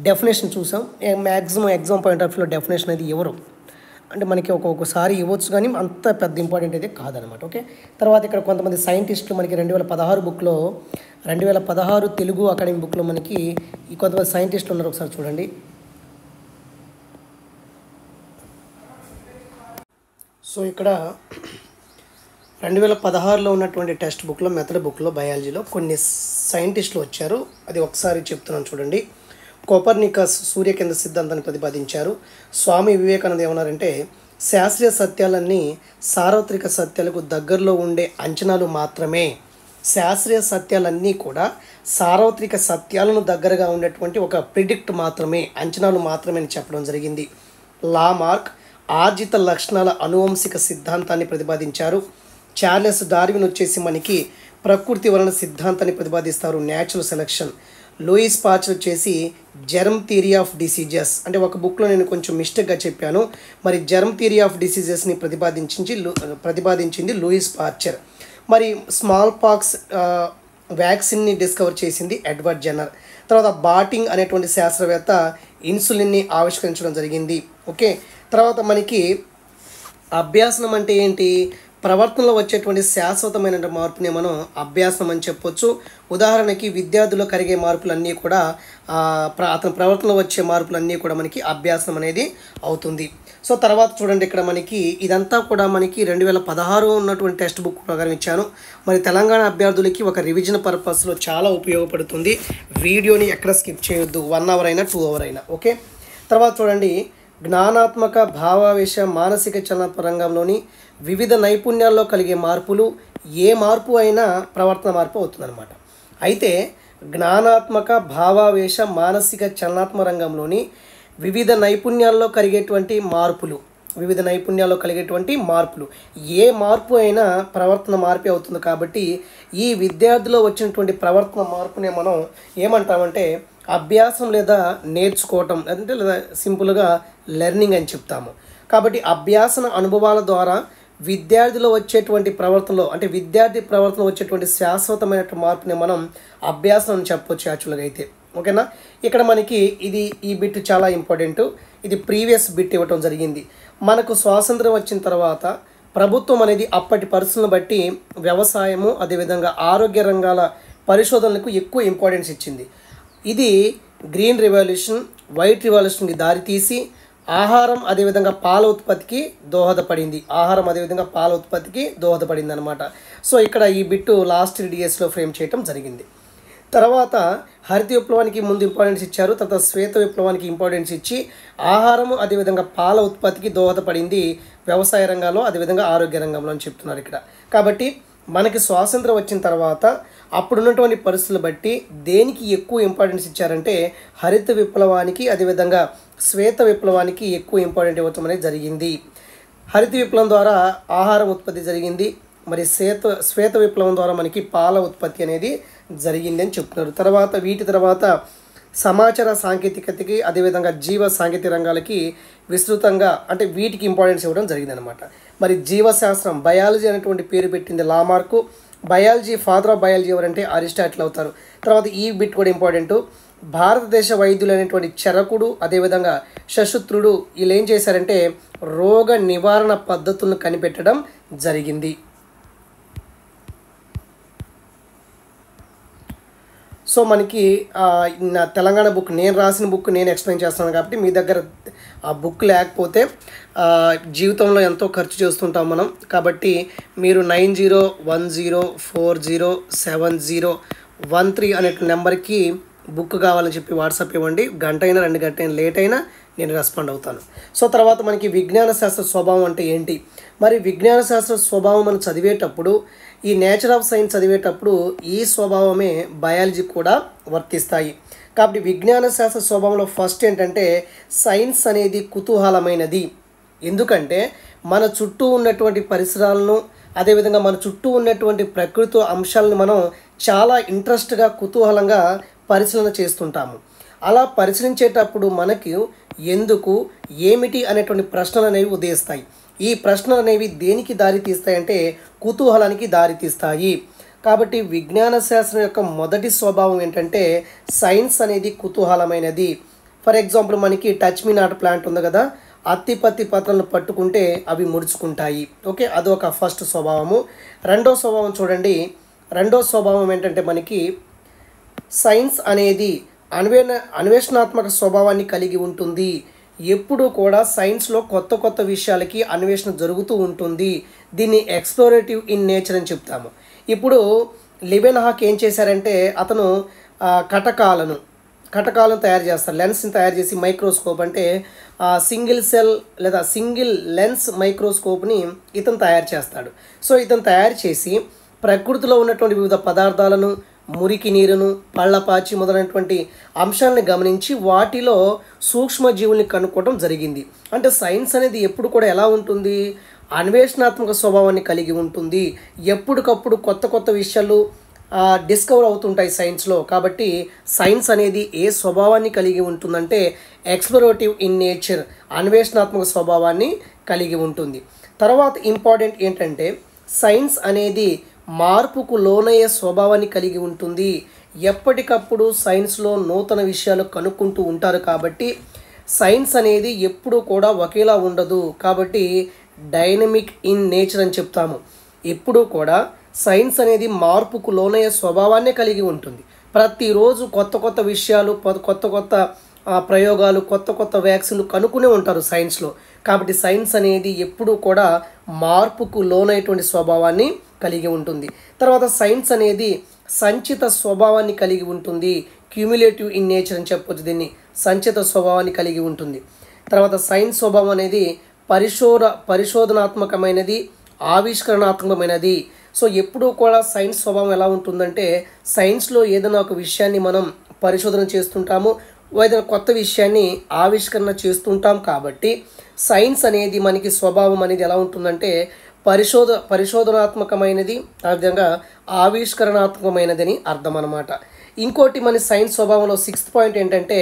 డెఫినేషన్ చూసాం. మ్యాక్సిమం ఎగ్జామ్ పాయింట్ ఆఫ్ వ్యూలో డెఫినేషన్ అనేది ఎవరు అంటే మనకి ఒక్కొక్కసారి ఇవ్వచ్చు, కానీ అంత పెద్ద ఇంపార్టెంట్ అయితే కాదనమాట. ఓకే, తర్వాత ఇక్కడ కొంతమంది సైంటిస్టులు మనకి 2016 బుక్లో 2016 తెలుగు అకాడమీ బుక్లో మనకి ఈ కొంతమంది సైంటిస్టులు ఉన్నారు. ఒకసారి చూడండి. సో ఇక్కడ 2016లో ఉన్నటువంటి టెక్స్ట్ బుక్లో, మెథడ్ బుక్లో, బయాలజీలో కొన్ని సైంటిస్టులు వచ్చారు. అది ఒకసారి చెప్తున్నాను చూడండి. కోపర్నికస్ సూర్యకేంద్ర సిద్ధాంతాన్ని ప్రతిపాదించారు. స్వామి వివేకానంద ఏమన్నారంటే శాస్త్రీయ సత్యాలన్నీ సార్వత్రిక సత్యాలకు దగ్గరలో ఉండే అంచనాలు మాత్రమే. శాస్త్రీయ సత్యాలన్నీ కూడా సార్వత్రిక సత్యాలను దగ్గరగా ఉండేటువంటి ఒక ప్రిడిక్ట్ మాత్రమే, అంచనాలు మాత్రమే అని చెప్పడం జరిగింది. లామార్క్ ఆర్జిత లక్షణాల అనువంశిక సిద్ధాంతాన్ని ప్రతిపాదించారు. చార్లెస్ డార్విన్ వచ్చేసి మనకి ప్రకృతి వలన సిద్ధాంతాన్ని ప్రతిపాదిస్తారు, న్యాచురల్ సెలక్షన్. లూయిస్ పాస్చర్ వచ్చేసి జెర్మ్ థియరీ ఆఫ్ డిసీజెస్, అంటే ఒక బుక్లో నేను కొంచెం మిస్టేక్గా చెప్పాను. మరి జెర్మ్ థియరీ ఆఫ్ డిసీజెస్ని ప్రతిపాదించింది లూయిస్ పాస్చర్. మరి స్మాల్ పాక్స్ వ్యాక్సిన్ని డిస్కవర్ చేసింది ఎడ్వర్డ్ జెన్నర్. తర్వాత బాటింగ్ అనేటువంటి శాస్త్రవేత్త ఇన్సులిన్ని ఆవిష్కరించడం జరిగింది. ఓకే, తర్వాత మనకి అభ్యాసనం అంటే ఏంటి? ప్రవర్తనలో వచ్చేటువంటి శాశ్వతమైన మార్పుని మనం అభ్యాసనం అని చెప్పొచ్చు. ఉదాహరణకి విద్యార్థుల్లో కలిగే మార్పులన్నీ కూడా అతని ప్రవర్తనలో వచ్చే మార్పులన్నీ కూడా మనకి అభ్యాసనం అనేది అవుతుంది. సో తర్వాత చూడండి, ఇక్కడ మనకి ఇదంతా కూడా మనకి 2016 ఉన్నటువంటి టెక్స్ట్ బుక్ ప్రకారం ఇచ్చాను. మరి తెలంగాణ అభ్యర్థులకి ఒక రివిజన్ పర్పస్లో చాలా ఉపయోగపడుతుంది. వీడియోని ఎక్కడ స్కిప్ చేయొద్దు, 1 అవర్ అయినా 2 అవర్ అయినా. ఓకే, తర్వాత చూడండి, జ్ఞానాత్మక, భావావేశ, మానసిక చలనాత్మక రంగంలోని వివిధ నైపుణ్యాల్లో కలిగే మార్పులు, ఏ మార్పు అయినా ప్రవర్తన మార్పు అవుతుందన్నమాట. అయితే జ్ఞానాత్మక, భావావేశ, మానసిక చలనాత్మక రంగంలోని వివిధ నైపుణ్యాల్లో కలిగేటువంటి మార్పులు ఏ మార్పు అయినా ప్రవర్తన మార్పే అవుతుంది. కాబట్టి ఈ విద్యార్థిలో వచ్చినటువంటి ప్రవర్తన మార్పునే మనం ఏమంటామంటే అభ్యాసం లేదా నేర్చుకోవటం, అంటే లేదా సింపుల్గా లెర్నింగ్ అని చెప్తాము. కాబట్టి అభ్యాసన అనుభవాల ద్వారా విద్యార్థిలో వచ్చేటువంటి ప్రవర్తనలో, అంటే విద్యార్థి ప్రవర్తనలో వచ్చేటువంటి శాశ్వతమైన మార్పుని మనం అభ్యాసం అని చెప్పొచ్చు యాక్చువల్గా అయితే. ఓకేనా, ఇక్కడ మనకి ఈ బిట్ చాలా ఇంపార్టెంట్. ఇది ప్రీవియస్ బిట్ ఇవ్వటం జరిగింది. మనకు స్వాతంత్రం వచ్చిన తర్వాత ప్రభుత్వం అనేది అప్పటి పరిస్థితులను బట్టి వ్యవసాయము, అదేవిధంగా ఆరోగ్య రంగాల పరిశోధనలకు ఎక్కువ ఇంపార్టెన్స్ ఇచ్చింది. ఇది గ్రీన్ రెవల్యూషన్, వైట్ రెవల్యూషన్కి దారితీసి ఆహారం అదేవిధంగా పాల ఉత్పత్తికి దోహదపడింది అనమాట. సో ఇక్కడ ఈ బిట్టు లాస్ట్ 3 DSలో ఫ్రేమ్ చేయటం జరిగింది. తర్వాత హరిత విప్లవానికి ముందు ఇంపార్టెన్స్ ఇచ్చారు, తర్వాత శ్వేత విప్లవానికి ఇంపార్టెన్స్ ఇచ్చి ఆహారము అదేవిధంగా పాల ఉత్పత్తికి దోహదపడింది వ్యవసాయ రంగంలో, అదేవిధంగా ఆరోగ్య రంగంలో అని చెప్తున్నారు ఇక్కడ. కాబట్టి మనకి స్వాతంత్రం వచ్చిన తర్వాత అప్పుడున్నటువంటి పరిస్థితులు బట్టి దేనికి ఎక్కువ ఇంపార్టెన్స్ ఇచ్చారంటే హరిత విప్లవానికి, అదేవిధంగా శ్వేత విప్లవానికి ఎక్కువ ఇంపార్టెంట్ ఇవ్వటం అనేది జరిగింది. హరిత విప్లవం ద్వారా ఆహారం ఉత్పత్తి జరిగింది, మరి శ్వేత విప్లవం ద్వారా మనకి పాల ఉత్పత్తి అనేది జరిగింది అని చెప్తున్నారు. వీటి తర్వాత సమాచార సాంకేతికతకి, అదేవిధంగా జీవ సాంకేతిక రంగాలకి విస్తృతంగా అంటే వీటికి ఇంపార్టెన్స్ ఇవ్వడం జరిగిందనమాట. మరి జీవశాస్త్రం, బయాలజీ అనేటువంటి పేరు పెట్టింది లామార్కు. బయాలజీ, ఫాదర్ ఆఫ్ బయాలజీ ఎవరంటే అరిస్టాటిల్ అవుతారు. తర్వాత ఈ బిట్ కూడా ఇంపార్టెంట్. భారతదేశ వైద్యులు అనేటువంటి చరకుడు, అదేవిధంగా సశుత్రుడు వీళ్ళు ఏం చేశారంటే రోగ నివారణ పద్ధతులను కనిపెట్టడం జరిగింది. సో మనకి నా తెలంగాణ బుక్, నేను రాసిన బుక్ నేను ఎక్స్ప్లెయిన్ చేస్తున్నాను కాబట్టి మీ దగ్గర ఆ బుక్ లేకపోతే జీవితంలో ఎంతో ఖర్చు చేస్తుంటాం మనం. కాబట్టి మీరు 9010407013 అనే నెంబర్కి బుక్ కావాలని చెప్పి వాట్సాప్ ఇవ్వండి. 1 గంట అయినా 2 గంటలు అయినా లేట్ అయినా నేను రెస్పాండ్ అవుతాను. సో తర్వాత మనకి విజ్ఞాన శాస్త్ర స్వభావం అంటే ఏంటి, మరి విజ్ఞాన శాస్త్ర స్వభావం మనం చదివేటప్పుడు ఈ నేచర్ ఆఫ్ సైన్స్ చదివేటప్పుడు ఈ స్వభావమే బయాలజీ కూడా వర్తిస్తాయి. కాబట్టి విజ్ఞాన శాస్త్ర స్వభావంలో ఫస్ట్ ఏంటంటే సైన్స్ అనేది కుతూహలమైనది. ఎందుకంటే మన చుట్టూ ఉన్నటువంటి పరిసరాలను, అదేవిధంగా మన చుట్టూ ఉన్నటువంటి ప్రకృతి అంశాలను మనం చాలా ఇంట్రెస్ట్గా కుతూహలంగా పరిశీలన చేస్తుంటాము. అలా పరిశీలించేటప్పుడు మనకు ఎందుకు, ఏమిటి అనేటువంటి ప్రశ్నలు అనేవి ఉదయిస్తాయి. ఈ ప్రశ్నలు అనేవి దేనికి దారి తీస్తాయంటే కుతూహలానికి దారి తీస్తాయి. కాబట్టి విజ్ఞాన శాస్త్రం యొక్క మొదటి స్వభావం ఏంటంటే సైన్స్ అనేది కుతూహలమైనది. ఫర్ ఎగ్జాంపుల్ మనకి టచ్ మీ నాట్ ప్లాంట్ ఉంది కదా, అత్తిపత్తి పత్రాలను పట్టుకుంటే అవి ముడుచుకుంటాయి. ఓకే, అదొక ఫస్ట్ స్వభావము. రెండో స్వభావం చూడండి. రెండో స్వభావం ఏంటంటే మనకి సైన్స్ అనేది అన్వేషణాత్మక స్వభావాన్ని కలిగి ఉంటుంది. ఎప్పుడు కూడా సైన్స్లో కొత్త కొత్త విషయాలకి అన్వేషణ జరుగుతూ ఉంటుంది. దీన్ని ఎక్స్ప్లోరేటివ్ ఇన్ నేచర్ అని చెప్తాము. ఇప్పుడు లివెన్ హాక్ ఏం చేశారంటే అతను కటకాలను తయారు చేస్తారు. లెన్స్ని తయారు చేసి మైక్రోస్కోప్ అంటే సింగిల్ సెల్ లేదా సింగిల్ లెన్స్ మైక్రోస్కోప్ని ఇతను తయారు చేస్తాడు. సో ఇతను తయారు చేసి ప్రకృతిలో ఉన్నటువంటి వివిధ పదార్థాలను, మురికి నీరును, పళ్ళపాచి మొదలైనటువంటి అంశాలను గమనించి వాటిలో సూక్ష్మజీవుల్ని కనుక్కోవడం జరిగింది. అంటే సైన్స్ అనేది ఎప్పుడు కూడా ఎలా ఉంటుంది, అన్వేషణాత్మక స్వభావాన్ని కలిగి ఉంటుంది. ఎప్పటికప్పుడు కొత్త కొత్త విషయాలు డిస్కవర్ అవుతుంటాయి సైన్స్లో. కాబట్టి సైన్స్ అనేది ఏ స్వభావాన్ని కలిగి ఉంటుందంటే ఎక్స్ప్లోరేటివ్ ఇన్ నేచర్, అన్వేషణాత్మక స్వభావాన్ని కలిగి ఉంటుంది. తర్వాత ఇంపార్టెంట్ ఏంటంటే సైన్స్ అనేది మార్పుకు లోనయ్యే స్వభావాన్ని కలిగి ఉంటుంది. ఎప్పటికప్పుడు సైన్స్లో నూతన విషయాలు కనుక్కుంటూ ఉంటారు. కాబట్టి సైన్స్ అనేది ఎప్పుడూ కూడా ఒకేలా ఉండదు. కాబట్టి డైనమిక్ ఇన్ నేచర్ అని చెప్తాము. ఎప్పుడూ కూడా సైన్స్ అనేది మార్పుకు లోనయ్యే స్వభావాన్ని కలిగి ఉంటుంది. ప్రతిరోజు కొత్త కొత్త విషయాలు, కొత్త కొత్త ప్రయోగాలు, కొత్త కొత్త వ్యాక్సిన్లు కనుక్కునే ఉంటారు సైన్స్లో. కాబట్టి సైన్స్ అనేది ఎప్పుడూ కూడా మార్పుకు లోనైనటువంటి స్వభావాన్ని కలిగి ఉంటుంది. తర్వాత సైన్స్ అనేది సంచిత స్వభావాన్ని కలిగి ఉంటుంది. క్యూములేటివ్ ఇన్ నేచర్ అని చెప్పొచ్చు. దీన్ని సంచిత స్వభావాన్ని కలిగి ఉంటుంది. తర్వాత సైన్స్ స్వభావం అనేది పరిశోధనాత్మకమైనది, ఆవిష్కరణాత్మకమైనది. సో ఎప్పుడూ కూడా సైన్స్ స్వభావం ఎలా ఉంటుందంటే సైన్స్లో ఏదైనా ఒక విషయాన్ని మనం పరిశోధన చేస్తుంటాము, ఏదైనా కొత్త విషయాన్ని ఆవిష్కరణ చేస్తుంటాం. కాబట్టి సైన్స్ అనేది మనకి స్వభావం అనేది ఎలా ఉంటుందంటే పరిశోధనాత్మకమైనది, అదేవిధంగా ఆవిష్కరణాత్మకమైనది అని అర్థం అన్నమాట. ఇంకోటి మన సైన్స్ స్వభావంలో 6th పాయింట్ ఏంటంటే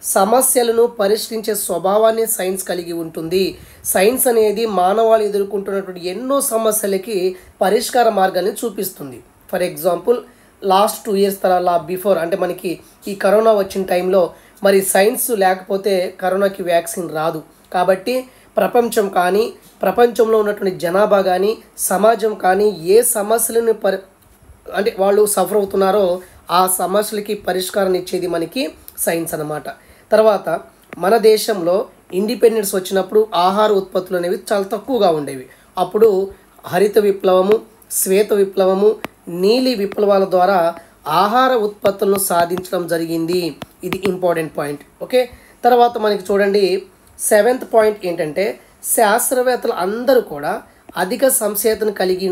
సమస్యలను పరిష్కరించే స్వభావాన్ని సైన్స్ కలిగి ఉంటుంది. సైన్స్ అనేది మానవాళి ఎదుర్కొంటున్నటువంటి ఎన్నో సమస్యలకి పరిష్కార మార్గాన్ని చూపిస్తుంది. For example last 2 years before అంటే మనకి ఈ కరోనా వచ్చిన టైంలో మరి సైన్స్ లేకపోతే కరోనాకి వ్యాక్సిన్ రాదు. కాబట్టి ప్రపంచంలో ఉన్నటువంటి జనాభా కానీ, సమాజం కానీ ఏ సమస్యలను అంటే వాళ్ళు సఫర్ అవుతున్నారో ఆ సమస్యలకి పరిష్కారం ఇచ్చేది మనకి సైన్స్ అన్నమాట. తర్వాత మన దేశంలో ఇండిపెండెన్స్ వచ్చినప్పుడు ఆహార ఉత్పత్తులు అనేవి చాలా తక్కువగా ఉండేవి. అప్పుడు హరిత విప్లవము, శ్వేత విప్లవము, నీలి విప్లవాల ద్వారా ఆహార ఉత్పత్తులను సాధించడం జరిగింది. ఇది ఇంపార్టెంట్ పాయింట్. ఓకే, తర్వాత మనకి చూడండి 7th పాయింట్ ఏంటంటే శాస్త్రవేత్తలు అందరూ కూడా అధిక సంశయతను కలిగి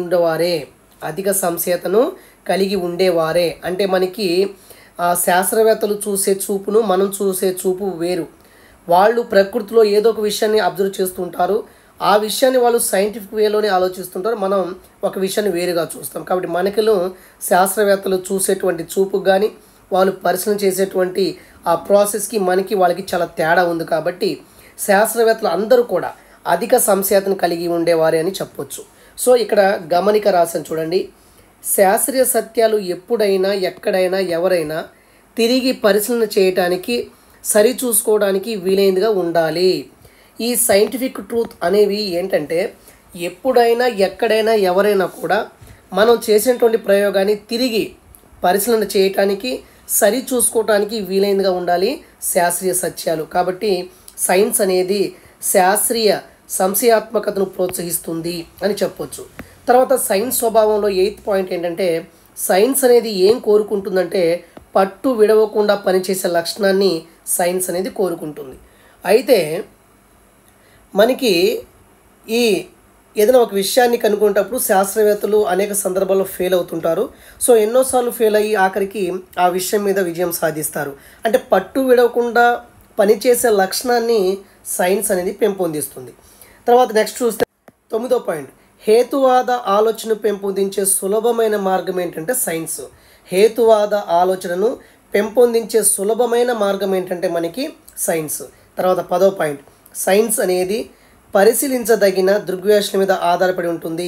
ఉండేవారే. అంటే మనకి శాస్త్రవేత్తలు చూసే చూపును మనం చూసే చూపు వేరు. వాళ్ళు ప్రకృతిలో ఏదో ఒక విషయాన్ని అబ్జర్వ్ చేస్తుంటారు. ఆ విషయాన్ని వాళ్ళు సైంటిఫిక్ వేలోనే ఆలోచిస్తుంటారు. మనం ఒక విషయాన్ని వేరుగా చూస్తాం. కాబట్టి మనకిలో శాస్త్రవేత్తలు చూసేటువంటి చూపుకు కానీ, వాళ్ళు పరిశీలన చేసేటువంటి ఆ ప్రాసెస్కి వాళ్ళకి చాలా తేడా ఉంది. కాబట్టి శాస్త్రవేత్తలు అందరూ కూడా అధిక సంశయతను కలిగి ఉండేవారే అని చెప్పొచ్చు. సో ఇక్కడ గమనిక రాసాను చూడండి. శాస్త్రీయ సత్యాలు ఎప్పుడైనా, ఎక్కడైనా, ఎవరైనా తిరిగి పరిశీలన చేయటానికి, సరిచూసుకోవడానికి వీలైనదిగా ఉండాలి. ఈ సైంటిఫిక్ ట్రూత్ అనేవి ఏంటంటే ఎప్పుడైనా, ఎక్కడైనా, ఎవరైనా కూడా మనం చేసినటువంటి ప్రయోగాన్ని తిరిగి పరిశీలన చేయటానికి, సరిచూసుకోవటానికి వీలైనదిగా ఉండాలి శాస్త్రీయ సత్యాలు. కాబట్టి సైన్స్ అనేది శాస్త్రీయ సంశయాత్మకతను ప్రోత్సహిస్తుంది అని చెప్పొచ్చు. తర్వాత సైన్స్ స్వభావంలో 8th పాయింట్ ఏంటంటే సైన్స్ అనేది ఏం కోరుకుంటుందంటే పట్టు విడవకుండా పనిచేసే లక్షణాన్ని సైన్స్ అనేది కోరుకుంటుంది. అయితే మనకి ఈ ఏదైనా ఒక విషయాన్ని కనుక్కునేటప్పుడు శాస్త్రవేత్తలు అనేక సందర్భాల్లో ఫెయిల్ అవుతుంటారు. సో ఎన్నోసార్లు ఫెయిల్ అయ్యి ఆఖరికి ఆ విషయం మీద విజయం సాధిస్తారు. అంటే పట్టు విడవకుండా పనిచేసే లక్షణాన్ని సైన్స్ అనేది పెంపొందిస్తుంది. తర్వాత నెక్స్ట్ చూస్తే 9వ పాయింట్, హేతువాద ఆలోచన పెంపొందించే సులభమైన మార్గం ఏంటంటే సైన్స్. హేతువాద ఆలోచనను పెంపొందించే సులభమైన మార్గం ఏంటంటే మనకి సైన్స్. తర్వాత 10వ పాయింట్, సైన్స్ అనేది పరిశీలించదగిన దృగ్విషయాల మీద ఆధారపడి ఉంటుంది.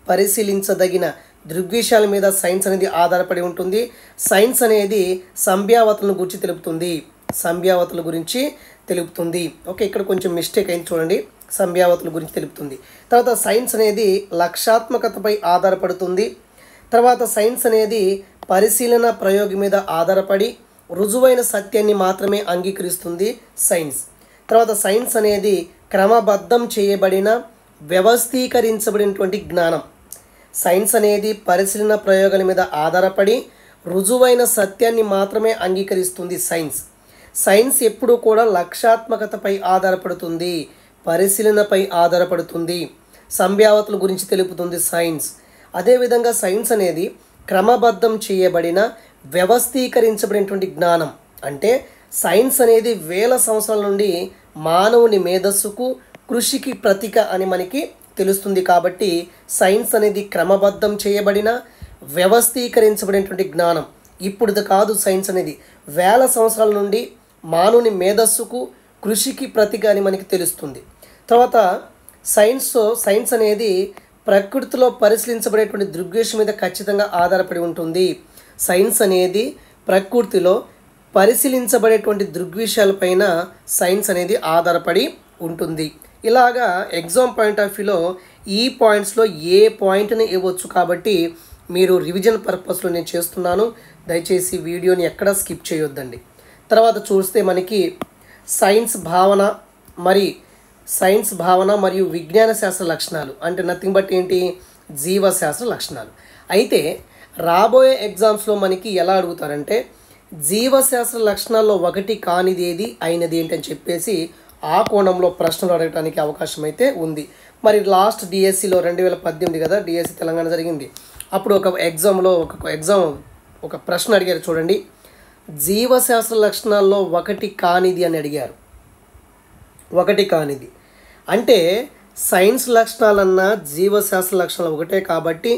పరిశీలించదగిన దృగ్విషయాల మీద సైన్స్ అనేది ఆధారపడి ఉంటుంది. సైన్స్ అనేది సంభావ్యతలను గురించి తెలుపుతుంది. సంభావ్యతల గురించి తెలుపుతుంది. ఓకే, ఇక్కడ కొంచెం మిస్టేక్ అయింది చూడండి. సంభావ్యతల గురించి తెలుపుతుంది. తర్వాత సైన్స్ అనేది లక్ష్యాత్మకతపై ఆధారపడుతుంది. తర్వాత సైన్స్ అనేది పరిశీలన ప్రయోగం మీద ఆధారపడి రుజువైన సత్యాన్ని మాత్రమే అంగీకరిస్తుంది సైన్స్. తర్వాత సైన్స్ అనేది క్రమబద్ధం చేయబడిన వ్యవస్థీకరించబడినటువంటి జ్ఞానం. సైన్స్ అనేది పరిశీలన ప్రయోగాల మీద ఆధారపడి రుజువైన సత్యాన్ని మాత్రమే అంగీకరిస్తుంది సైన్స్. సైన్స్ ఎప్పుడూ కూడా లక్ష్యాత్మకతపై ఆధారపడుతుంది, పరిశీలనపై ఆధారపడుతుంది, సంభావ్యతల గురించి తెలుపుతుంది సైన్స్. అదేవిధంగా సైన్స్ అనేది క్రమబద్ధం చేయబడిన వ్యవస్థీకరించబడినటువంటి జ్ఞానం. అంటే సైన్స్ అనేది వేల సంవత్సరాల నుండి మానవుని మేధస్సుకు కృషికి ప్రతీక అని మనకి తెలుస్తుంది. కాబట్టి సైన్స్ అనేది క్రమబద్ధం చేయబడిన వ్యవస్థీకరించబడినటువంటి జ్ఞానం. ఇప్పుడుది కాదు. సైన్స్ అనేది వేల సంవత్సరాల నుండి మానవుని మేధస్సుకు కృషికి ప్రతీక అని మనకి తెలుస్తుంది. తర్వాత సైన్స్ అనేది ప్రకృతిలో పరిశీలించబడేటువంటి దృగ్విషయం మీద ఖచ్చితంగా ఆధారపడి ఉంటుంది. సైన్స్ అనేది ప్రకృతిలో పరిశీలించబడేటువంటి దృగ్విషయాలపైన సైన్స్ అనేది ఆధారపడి ఉంటుంది. ఇలాగా ఎగ్జామ్ పాయింట్ ఆఫ్ వ్యూలో ఈ పాయింట్స్లో ఏ పాయింట్ని ఇవ్వచ్చు. కాబట్టి మీరు రివిజన్ పర్పస్లో నేను చేస్తున్నాను. దయచేసి వీడియోని ఎక్కడా స్కిప్ చేయొద్దండి. తర్వాత చూస్తే మనకి సైన్స్ భావన మరియు విజ్ఞాన శాస్త్ర లక్షణాలు అంటే నథింగ్ బట్ ఏంటి, జీవశాస్త్ర లక్షణాలు. అయితే రాబోయే ఎగ్జామ్స్లో మనకి ఎలా అడుగుతారంటే జీవశాస్త్ర లక్షణాల్లో ఒకటి కానిది ఏది, అయినది ఏంటి అని చెప్పేసి ఆ కోణంలో ప్రశ్నలు అడగడానికి అవకాశం అయితే ఉంది. మరి లాస్ట్ డిఎస్సిలో 2018 కదా డిఎస్సి తెలంగాణ జరిగింది. అప్పుడు ఒక ప్రశ్న అడిగారు చూడండి, జీవశాస్త్ర లక్షణాల్లో ఒకటి కానిది అని అడిగారు. ఒకటి కానిది అంటే సైన్స్ లక్షణాలన్నా జీవశాస్త్ర లక్షణాలు ఒకటే. కాబట్టి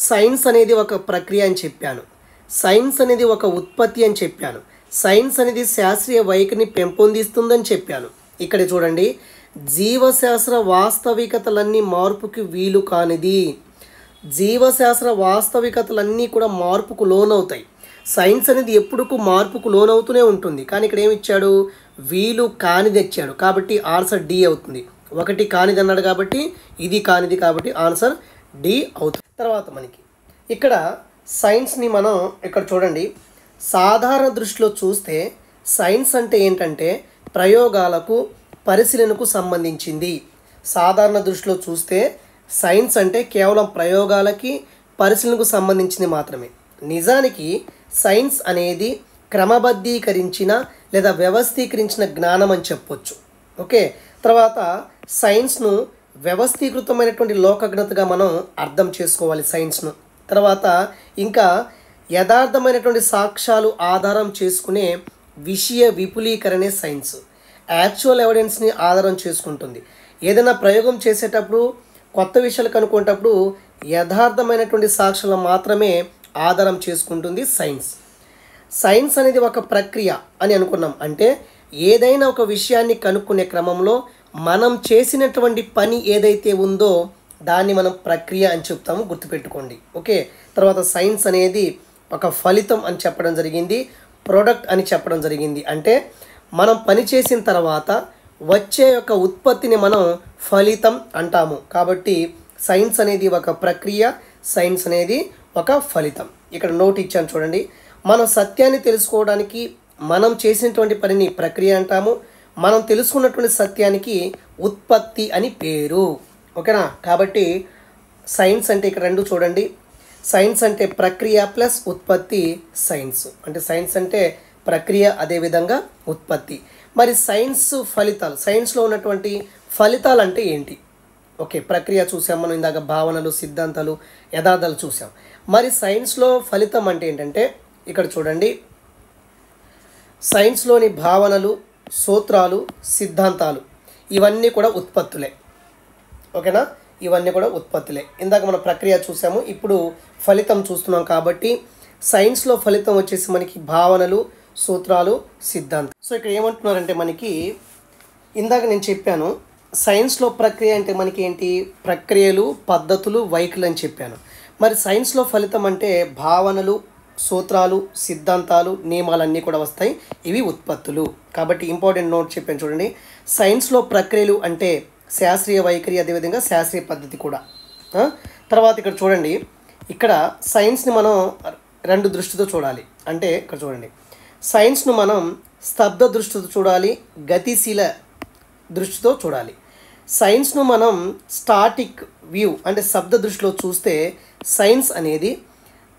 సైన్స్ అనేది ఒక ప్రక్రియ అని చెప్పాను, సైన్స్ అనేది ఒక ఉత్పత్తి అని చెప్పాను, సైన్స్ అనేది శాస్త్రీయ వైఖరిని పెంపొందిస్తుందని చెప్పాను. ఇక్కడ చూడండి, జీవశాస్త్ర వాస్తవికతలన్నీ మార్పుకి వీలు కానిది. జీవశాస్త్ర వాస్తవికతలన్నీ కూడా మార్పుకు లోనవుతాయి. సైన్స్ అనేది ఎప్పుడుకు మార్పుకు లోనవుతూనే ఉంటుంది. కానీ ఇక్కడ ఏమి ఇచ్చాడు, వీలు కానిది ఇచ్చాడు. కాబట్టి ఆన్సర్ డి అవుతుంది. ఒకటి కానిది అన్నాడు కాబట్టి ఇది కానిది, కాబట్టి ఆన్సర్ డి అవుతుంది. తర్వాత మనకి ఇక్కడ సైన్స్ని మనం ఇక్కడ చూడండి, సాధారణ దృష్టిలో చూస్తే సైన్స్ అంటే ఏంటంటే ప్రయోగాలకు పరిశీలనకు సంబంధించింది. సాధారణ దృష్టిలో చూస్తే సైన్స్ అంటే కేవలం ప్రయోగాలకి పరిశీలనకు సంబంధించింది మాత్రమే. నిజానికి సైన్స్ అనేది క్రమబద్ధీకరించిన లేదా వ్యవస్థీకరించిన జ్ఞానం అని చెప్పొచ్చు. ఓకే, తర్వాత సైన్స్ను వ్యవస్థీకృతమైనటువంటి లోకజ్ఞతగా మనం అర్థం చేసుకోవాలి సైన్స్ను. తర్వాత ఇంకా యథార్థమైనటువంటి సాక్ష్యాలు ఆధారం చేసుకునే విషయ విపులీకరణే సైన్స్. యాక్చువల్ ఎవిడెన్స్ని ఆధారం చేసుకుంటుంది. ఏదైనా ప్రయోగం చేసేటప్పుడు కొత్త విషయాలు కనుక్కునేటప్పుడు యథార్థమైనటువంటి సాక్ష్యాలు మాత్రమే ఆధారం చేసుకుంటుంది సైన్స్. సైన్స్ అనేది ఒక ప్రక్రియ అని అనుకున్నాం. అంటే ఏదైనా ఒక విషయాన్ని కనుక్కునే క్రమంలో మనం చేసినటువంటి పని ఏదైతే ఉందో దాన్ని మనం ప్రక్రియ అని చెప్తాము, గుర్తుపెట్టుకోండి. ఓకే, తర్వాత సైన్స్ అనేది ఒక ఫలితం అని చెప్పడం జరిగింది, ప్రోడక్ట్ అని చెప్పడం జరిగింది. అంటే మనం పని చేసిన తర్వాత వచ్చే యొక్క ఉత్పత్తిని మనం ఫలితం అంటాము. కాబట్టి సైన్స్ అనేది ఒక ప్రక్రియ, సైన్స్ అనేది ఒక ఫలితం. ఇక్కడ నోట్ ఇచ్చాను చూడండి, మనం సత్యాన్ని తెలుసుకోవడానికి మనం చేసినటువంటి పనిని ప్రక్రియ అంటాము, మనం తెలుసుకున్నటువంటి సత్యానికి ఉత్పత్తి అని పేరు. ఓకేనా, కాబట్టి సైన్స్ అంటే ఇక్కడ రెండు చూడండి, సైన్స్ అంటే ప్రక్రియ ప్లస్ ఉత్పత్తి సైన్స్. అంటే సైన్స్ అంటే ప్రక్రియ, అదేవిధంగా ఉత్పత్తి. మరి సైన్స్ ఫలితాలు, సైన్స్లో ఉన్నటువంటి ఫలితాలు అంటే ఏంటి? ఓకే, ప్రక్రియ చూసాం మనం ఇందాక, భావనలు, సిద్ధాంతాలు, యథార్థాలు చూసాం. మరి సైన్స్లో ఫలితం అంటే ఏంటంటే ఇక్కడ చూడండి, సైన్స్లోని భావనలు, సూత్రాలు, సిద్ధాంతాలు ఇవన్నీ కూడా ఉత్పత్తులే. ఓకేనా, ఇవన్నీ కూడా ఉత్పత్తులే. ఇందాక మనం ప్రక్రియ చూసాము, ఇప్పుడు ఫలితం చూస్తున్నాం. కాబట్టి సైన్స్లో ఫలితం వచ్చేసి మనకి భావనలు, సూత్రాలు, సిద్ధాంతం. సో ఇక్కడ ఏమంటున్నారంటే మనకి, ఇందాక నేను చెప్పాను సైన్స్లో ప్రక్రియ అంటే మనకి ఏంటి, ప్రక్రియలు, పద్ధతులు, వైఖరులు అని చెప్పాను. మరి సైన్స్లో ఫలితం అంటే భావనలు, సూత్రాలు, సిద్ధాంతాలు, నియమాలన్నీ కూడా వస్తాయి. ఇవి ఉత్పత్తులు. కాబట్టి ఇంపార్టెంట్ నోట్ చెప్పాను చూడండి. సైన్స్లో ప్రక్రియలు అంటే శాస్త్రీయ వైఖరి, అదేవిధంగా శాస్త్రీయ పద్ధతి కూడా. తర్వాత ఇక్కడ చూడండి, ఇక్కడ సైన్స్ని మనం రెండు దృష్టితో చూడాలి. అంటే ఇక్కడ చూడండి, సైన్స్ను మనం స్తబ్ద దృష్టితో చూడాలి, గతిశీల దృష్టితో చూడాలి. సైన్స్ను మనం స్టాటిక్ వ్యూ అంటే శబ్ద దృష్టిలో చూస్తే సైన్స్ అనేది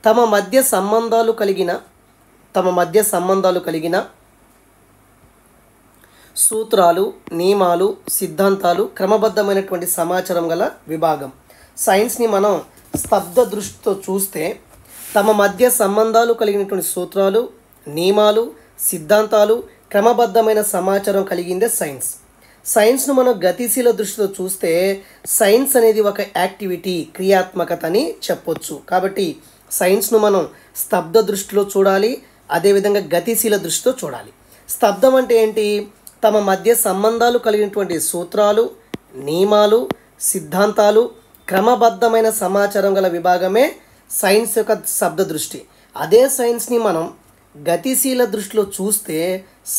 తమ మధ్య సంబంధాలు కలిగిన సూత్రాలు, నియమాలు, సిద్ధాంతాలు, క్రమబద్ధమైనటువంటి సమాచారం గల విభాగం. సైన్స్ని మనం స్తబ్ద దృష్టితో చూస్తే తమ మధ్య సంబంధాలు కలిగినటువంటి సూత్రాలు, నియమాలు, సిద్ధాంతాలు, క్రమబద్ధమైన సమాచారం కలిగిందే సైన్స్. సైన్స్ను మనం గతిశీల దృష్టితో చూస్తే సైన్స్ అనేది ఒక యాక్టివిటీ, క్రియాత్మకత అని చెప్పొచ్చు. కాబట్టి సైన్స్ను మనం స్తబ్ద దృష్టిలో చూడాలి, అదేవిధంగా గతిశీల దృష్టితో చూడాలి. స్తబ్దం అంటే ఏంటి, తమ మధ్య సంబంధాలు కలిగినటువంటి సూత్రాలు, నియమాలు, సిద్ధాంతాలు, క్రమబద్ధమైన సమాచారం గల విభాగమే సైన్స్ యొక్క శబ్ద దృష్టి. అదే సైన్స్ని మనం గతిశీల దృష్టిలో చూస్తే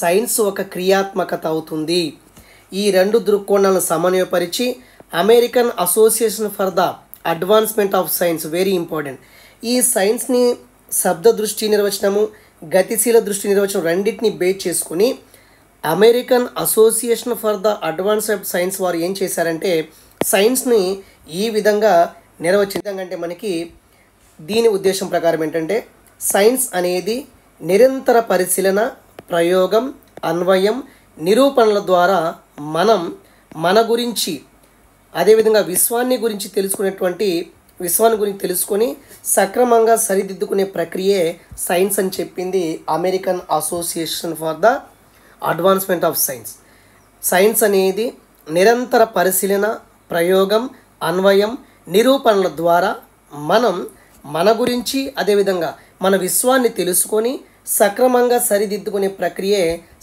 సైన్స్ ఒక క్రియాత్మకత అవుతుంది. ఈ రెండు దృక్కోణాలను సమన్వయపరిచి American association for the advancement of science, very important, ఈ సైన్స్ని శబ్ద దృష్టి నిర్వచనము, గతిశీల దృష్టి నిర్వచనం రెండింటిని బేస్ చేసుకుని American association for the advance of science వారు ఏం చేశారంటే సైన్స్ని ఈ విధంగా నిర్వచించంటే మనకి దీని ఉద్దేశం ప్రకారం ఏంటంటే సైన్స్ అనేది నిరంతర పరిశీలన, ప్రయోగం, అన్వయం, నిరూపణల ద్వారా మన గురించి, అదేవిధంగా విశ్వాన్ని గురించి తెలుసుకొని సక్రమంగా సరిదిద్దుకునే ప్రక్రియే సైన్స్ అని చెప్పింది American association for the advancement of science. Science అనేది నిరంతర పరిశీలన, ప్రయోగం, అన్వయం, నిరూపణల ద్వారా మన గురించి, అదేవిధంగా మన విశ్వాన్ని తెలుసుకొని సక్రమంగా సరిదిద్దుకునే ప్రక్రియే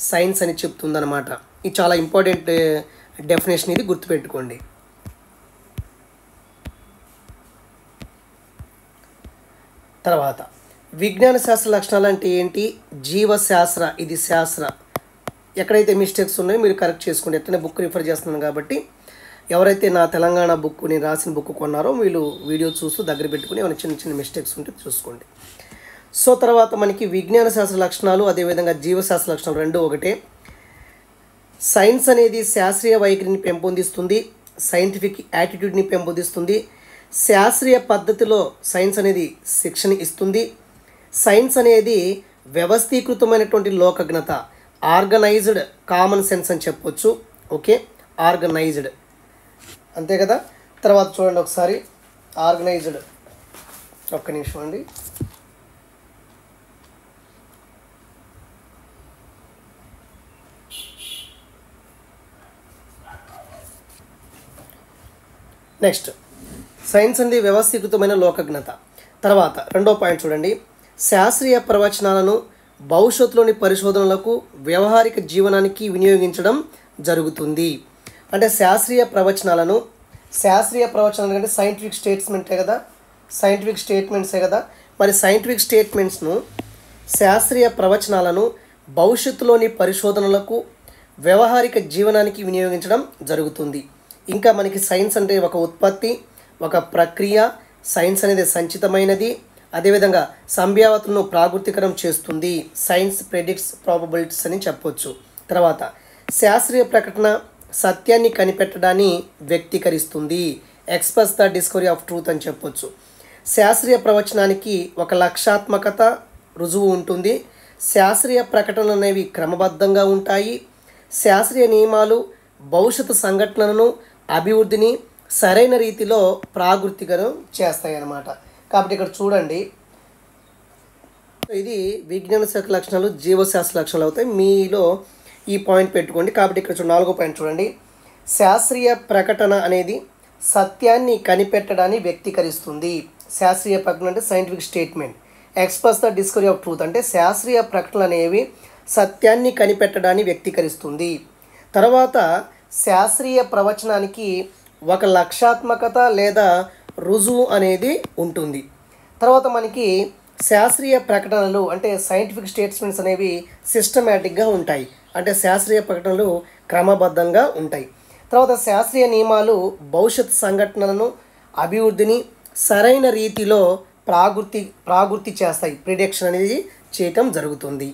సైన్స్ అని చెప్తుందన్నమాట. ఇది చాలా ఇంపార్టెంట్ డెఫినేషన్, ఇది గుర్తుపెట్టుకోండి. తర్వాత విజ్ఞాన శాస్త్ర లక్షణాలు అంటే ఏంటి, జీవశాస్త్ర, ఇది శాస్త్ర. ఎక్కడైతే మిస్టేక్స్ ఉన్నాయో మీరు కరెక్ట్ చేసుకోండి. ఎట్లనే బుక్ రిఫర్ చేస్తున్నాను కాబట్టి ఎవరైతే నా తెలంగాణ బుక్, నేను రాసిన బుక్ కొన్నారో వీళ్ళు వీడియో చూస్తూ దగ్గర పెట్టుకుని ఏమైనా చిన్న చిన్న మిస్టేక్స్ ఉంటే చూసుకోండి. సో తర్వాత మనకి విజ్ఞాన శాస్త్ర లక్షణాలు, అదేవిధంగా జీవశాస్త్ర లక్షణాలు రెండు ఒకటే. సైన్స్ అనేది శాస్త్రీయ వైఖరిని పెంపొందిస్తుంది, సైంటిఫిక్ యాటిట్యూడ్ని పెంపొందిస్తుంది. శాస్త్రీయ పద్ధతిలో సైన్స్ అనేది శిక్షణ ఇస్తుంది. సైన్స్ అనేది వ్యవస్థీకృతమైనటువంటి లోకజ్ఞత, ఆర్గనైజ్డ్ కామన్ సెన్స్ అని చెప్పొచ్చు. ఓకే, ఆర్గనైజ్డ్, అంతే కదా. తర్వాత చూడండి ఒకసారి, ఆర్గనైజ్డ్, ఒక్క నిమిషం అండి. నెక్స్ట్, సైన్స్ అనేది వ్యవస్థీకృతమైన లోకజ్ఞత. తర్వాత రెండో పాయింట్ చూడండి, శాస్త్రీయ ప్రవచనాలను భవిష్యత్తులోని పరిశోధనలకు, వ్యవహారిక జీవనానికి వినియోగించడం జరుగుతుంది. అంటే శాస్త్రీయ ప్రవచనాలు అంటే సైంటిఫిక్ స్టేట్మెంట్సే కదా. మరి సైంటిఫిక్ స్టేట్మెంట్స్ను, శాస్త్రీయ ప్రవచనాలను భవిష్యత్తులోని పరిశోధనలకు, వ్యవహారిక జీవనానికి వినియోగించడం జరుగుతుంది. ఇంకా మనకి సైన్స్ అంటే ఒక ఉత్పత్తి, ఒక ప్రక్రియ. సైన్స్ అనేది సంచితమైనది, అదేవిధంగా సంభావ్యతను ప్రాకృతికరం చేస్తుంది. సైన్స్ ప్రెడిక్ట్స్ ప్రాబబిలిటీస్ అని చెప్పొచ్చు. తర్వాత శాస్త్రీయ ప్రకటన సత్యాన్ని కనిపెట్టడాన్ని వ్యక్తీకరిస్తుంది, express the discovery of truth అని చెప్పొచ్చు. శాస్త్రీయ ప్రవచనానికి ఒక లక్ష్యాత్మకత, రుజువు ఉంటుంది. శాస్త్రీయ ప్రకటనలు అనేవి క్రమబద్ధంగా ఉంటాయి. శాస్త్రీయ నియమాలు భవిష్యత్తు సంఘటనలను అభివృద్ధిని సరైన రీతిలో ప్రాగుర్తికను చేస్తాయి అన్నమాట. కాబట్టి ఇక్కడ చూడండి, ఇది విజ్ఞాన శాఖ లక్షణాలు జీవశాస్త్ర లక్షణాలు అవుతాయి. మీలో ఈ పాయింట్ పెట్టుకోండి. కాబట్టి ఇక్కడ 4వ పాయింట్ చూడండి, శాస్త్రీయ ప్రకటన అనేది సత్యాన్ని కనిపెట్టడాన్ని వ్యక్తీకరిస్తుంది. శాస్త్రీయ ప్రకటన అంటే scientific statement. Express the discovery of truth అంటే శాస్త్రీయ ప్రకటనలు అనేవి సత్యాన్ని కనిపెట్టడాన్ని వ్యక్తీకరిస్తుంది. తర్వాత శాస్త్రీయ ప్రవచనానికి ఒక లక్ష్యాత్మకత లేదా రుజువు అనేది ఉంటుంది. తర్వాత మనకి శాస్త్రీయ ప్రకటనలు అంటే సైంటిఫిక్ స్టేట్మెంట్స్ అనేవి సిస్టమేటిక్గా ఉంటాయి. అంటే శాస్త్రీయ ప్రకటనలు క్రమబద్ధంగా ఉంటాయి. తర్వాత శాస్త్రీయ నియమాలు భవిష్యత్ సంఘటనలను అభివృద్ధిని సరైన రీతిలో ప్రాగుర్తి చేస్తాయి. ప్రిడిక్షన్ అనేది చేయటం జరుగుతుంది.